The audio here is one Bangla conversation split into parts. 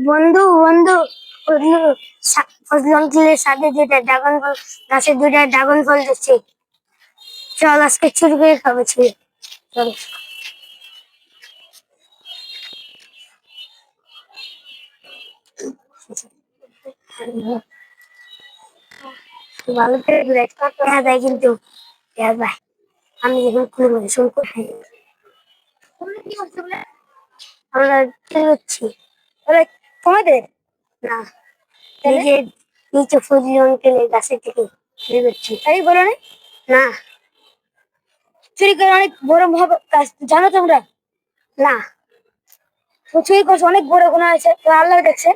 বন্ধু বন্ধু ফজলু ফজলু আঙ্কেলের সাথে যেটা ড্রাগন ফল গাছে দুইটা ড্রাগন ফল দিচ্ছে। চল আজকে চুরি করে খাবো ছিল। চল ভালো করে দেখা যায় কিন্তু দেখা যায়। আমি যখন খুলবো শুরু করে কি করছো বলে? আমরা কি করছি তোমাদের না এই যে নিচে ফজলি অঙ্কেলের গাছের থেকে চুরি করছি তাই বলো না। না চুরি করে অনেক বড় কাজ জানো তোমরা না। তো চুরি করছো অনেক বড় গুনাহ আছে, তো আল্লাহ দেখছে।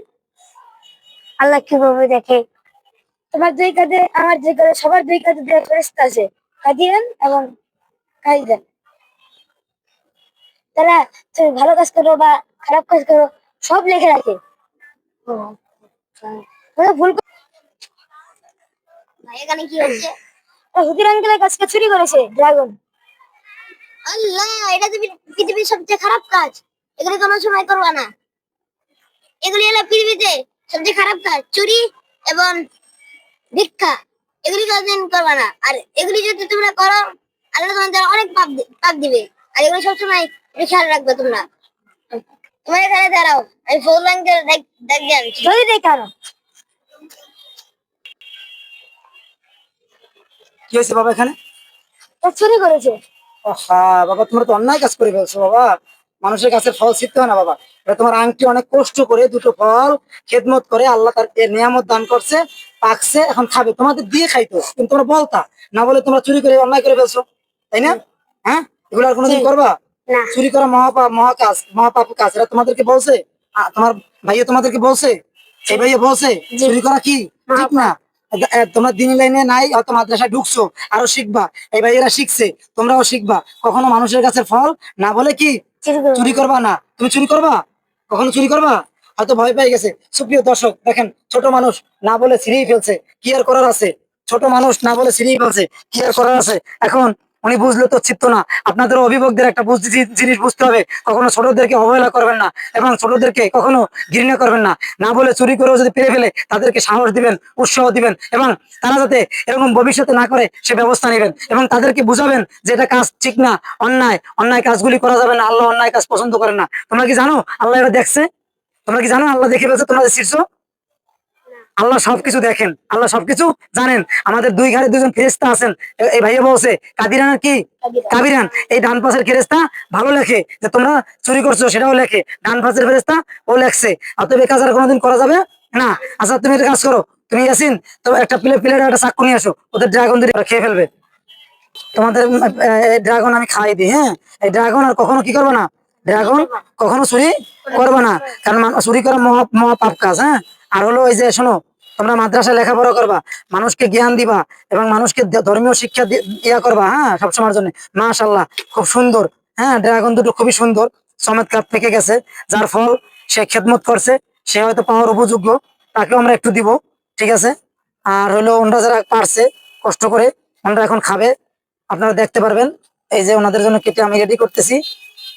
আল্লাহ কিভাবে দেখে? তোমার দুই কাঁধে আমার দুই কাঁধে সবার দুই কাঁধে দুই ফেরেশতা আছে, কাদিয়ান এবং কাইদান। তারা তুমি ভালো কাজ করো বা খারাপ কাজ করো সব লিখে রাখে। ও আচ্ছা। তোমরা ভুল ভাই এখানে কি হচ্ছে? হুদির আঙ্কেলের কাছে চুরি করেছে ড্রাগন। আল্লাহ, এটা তো পৃথিবীর সবচেয়ে খারাপ কাজ। এগুলো কোনো সময় করবা না। এগুলি হলো পৃথিবীতে সবচেয়ে খারাপ কাজ, চুরি এবং ভিক্ষা। এগুলি কোনদিন করবা না। আর এগুলি যদি তোমরা করো আল্লাহ তোমাদের অনেক পাপ দিবে। আর এগুলো সবসময় খেয়াল রাখবে তোমরা। তোমার এখানে দাঁড়াও, আমি ফজলু আঙ্কেল দেখে আনছি। যদি দেখানো কি হয়েছে বাবা এখানে? চুরি করেছে। হ্যাঁ বাবা, তোমরা তো অন্যায় কাজ করে ফেলছো বাবা। মানুষের কাছে ফল ছিঁড়তে হয় না বাবা। এটা তোমার আংটি অনেক কষ্ট করে দুটো ফল খেদমত করে আল্লাহ তার নিয়ামত দান করছে, পাকছে, এখন খাবে, তোমাদের দিয়ে খাইতো, কিন্তু তোমরা বলতা না বলে তোমরা চুরি করে অন্যায় করে ফেলছো, তাই না? হ্যাঁ, এগুলো আর কোনোদিন করবা? না চুরি করা মহাপাপ, মহাকাজ, মহাপাপ কাজ। এটা তোমাদেরকে বলছে? তোমার ভাইয়া তোমাদেরকে বলছে? এই ভাইয়া বলছে চুরি করা কি ঠিক না? তোমরা দিন লাইনে নাই, হয়তো মাদ্রাসায় ঢুকছো, আরো শিখবা, এই ভাইয়েরা শিখছে, তোমরাও শিখবা। কখনো মানুষের কাছে ফল না বলে কি চুরি করবা না। তুমি চুরি করবা? কখনো চুরি করবা? হয়তো ভয় পেয়ে গেছে। সুপ্রিয় দর্শক দেখেন, ছোট মানুষ না বলে ছিঁড়েই ফেলছে, কি আর করার আছে? ছোট মানুষ না বলে ছিঁড়েই ফেলছে, কি আর করার আছে? এখন উনি বুঝলে তো চিত্ত না। আপনাদের অভিভাবকদের একটা জিনিস বুঝতে হবে, কখনো ছোটদেরকে অবহেলা করবেন না এবং ছোটদেরকে কখনো ঘৃণা করবেন না। না বলে চুরি করেও যদি পেরে ফেলে তাদেরকে সাহস দিবেন, উৎসাহ দিবেন এবং তারা যাতে এরকম ভবিষ্যতে না করে সে ব্যবস্থা নেবেন এবং তাদেরকে বুঝাবেন যে এটা কাজ ঠিক না, অন্যায়, অন্যায় কাজগুলি করা যাবে না। আল্লাহ অন্যায় কাজ পছন্দ করেন না। তোমরা কি জানো আল্লাহ এটা দেখছে? তোমরা কি জানো আল্লাহ দেখে ফেলছে তোমরা শিরছো? আল্লাহ সবকিছু দেখেন, আল্লাহ সবকিছু জানেন। আমাদের দুই ঘরে দুজন ফেরেশতা আছেন। এই ভাইয়া বলছে কাদিরান আর কি কাবিরান, এই ডান পাশের ফেরেশতা ভালো লেখে যে তোমরা চুরি করছো, সেটাও লেখে। ডান পাশের ফেরেশতা ও লেখছে। অতএব এই কাজ আর কোনোদিন করা যাবে না। আচ্ছা তুমি একটা কাজ করো, তুমি ইয়াসিন তো একটা প্লেটে একটা চাকু নিয়ে আসো, ওদের ড্রাগন দিয়ে খেয়ে ফেলবে। তোমাদের ড্রাগন আমি খাই দিই। হ্যাঁ, এই ড্রাগন আর কখনো কি করবে না, ড্রাগন কখনো চুরি করবে না, কারণ চুরি করা মহা পাপ কাজ। হ্যাঁ, আর হলো ওই যে শোনো, তোমরা মাদ্রাসায় লেখাপড়া করবা, মানুষকে জ্ঞান দিবা এবং মানুষকে ধর্মীয় শিক্ষা ইয়া করবা। হ্যাঁ, সবসময়ের জন্য। মাশাআল্লাহ, খুব সুন্দর। হ্যাঁ, ড্রাগন দুটো খুবই সুন্দর, চমৎকার থেকে গেছে। যার ফল সে খেদমত করছে, সে হয়তো পাওয়ার উপযোগ্য, তাকেও আমরা একটু দিব। ঠিক আছে? আর হলো ওনরা যারা পারছে কষ্ট করে, ওনরা এখন খাবে, আপনারা দেখতে পারবেন। এই যে ওনাদের জন্য কেটে আমি রেডি করতেছি।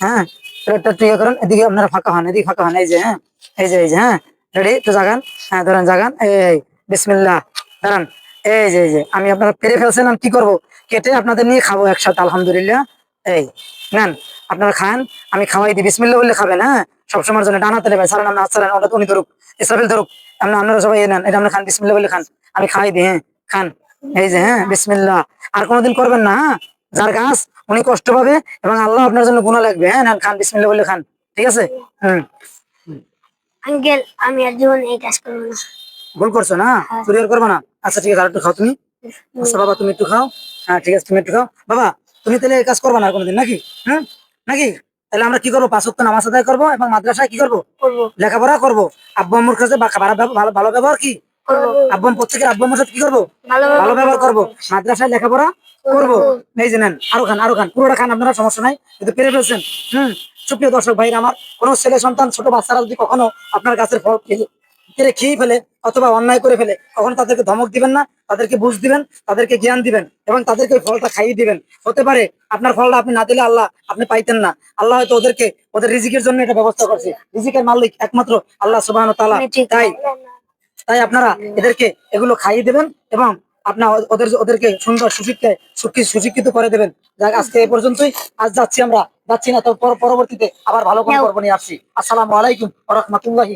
হ্যাঁ, প্লেটটা ঠিক করেন, এদিকে আপনারা ফাঁকা হন, এদিকে ফাঁকা হন। এই যে হ্যাঁ, এই যে হ্যাঁ, রেডি, একটু জাগান। হ্যাঁ ধরেন, জাগান। এই বিসমিল্লাহ, দাঁড়ান। এই যে আমি আপনারা পেরে ফেলছিলাম, কি করব, কেটে আপনাদের নিয়ে খাবো একসাথে, আলহামদুলিল্লাহ। এই নেন, আপনারা খান, আমি খাওয়াই দিই। বিসমিল্লাহ বললে খাবেন। হ্যাঁ, সবসময়ের জন্য ডানাতে নেবেন, সালান আপনি আসসালাম, ওটা উনি ধরুক, ইসরাফিল ধরুক, আপনারা সবাই নেন, এটা আপনি খান, বিসমিল্লাহ বলে খান, আমি খাওয়াই দিই। হ্যাঁ খান। এই যে হ্যাঁ, বিসমিল্লাহ। আর কোনোদিন করবেন না। হ্যাঁ, যার গাছ উনি কষ্ট পাবে এবং আল্লাহ আপনার জন্য গুনাহ লাগবে। হ্যাঁ নেন, খান, বিসমিল্লাহ বলে খান। ঠিক আছে? হুম। আঙ্কেল আমি আর জীবন এই কাজ করবো না। ভুল করছো না, চুরি আর করবে না। আচ্ছা ঠিক আছে, আর একটু খাও তুমি। আচ্ছা বাবা, তুমি একটু খাও। হ্যাঁ ঠিক আছে, তুমি একটু খাও। বাবা তুমি তাহলে এই কাজ করবে না আর কোনোদিন, নাকি? হ্যাঁ নাকি? তাহলে আমরা কি করবো, 5 ওয়াক্ত নামাজ আদায় করবো এবং মাদ্রাসায় কি করবো, লেখাপড়া করবো। আব্বু আম্মুর কাছে ভালো ব্যবহার কি আব্বু প্রত্যেকের আব্বু আম্মুর সাথে কি করবো, ভালো ব্যবহার করবো। মাদ্রাসায় লেখাপড়া করবো। এই যে নেন, আরো খান, আরো খান, পুরোটা খান, আপনারা সমস্যা নাই, কিন্তু পেরে ফেলছেন। সুপ্রিয় দর্শক ভাইরা আমার, কোন ছেলে সন্তান, ছোট বাচ্চারা যদি কখনো আপনার গাছের ফল কেড়ে খেয়ে ফেলে অথবা অন্যায় করে ফেলে, কখনো তাদেরকে ধমক দিবেন না, তাদেরকে বুঝ দিবেন, তাদেরকে জ্ঞান দিবেন এবং তাদেরকে ওই ফলটা খাইয়ে দিবেন। হতে পারে আপনার ফলটা আপনি না দিলে আল্লাহ আপনি পাইতেন না, আল্লাহ হয়তো ওদেরকে ওদের রিজিকের জন্য এটা ব্যবস্থা করছে। রিজিকের মালিক একমাত্র আল্লাহ সুবহানাহু ওয়া তাআলা। আপনি ঠিক তাই বললেন না। তাই আপনারা এদেরকে এগুলো খাইয়ে দেবেন এবং আপনার ওদেরকে সুন্দর সুশিক্ষিত করে দেবেন। যাক, আজকে এই পর্যন্তই। আজ যাচ্ছি না, তো পরবর্তীতে আবার ভালো কোনো যাও। পর্ব নিয়ে আসছি। আসসালামু আলাইকুম ওয়া রাহমাতুল্লাহি।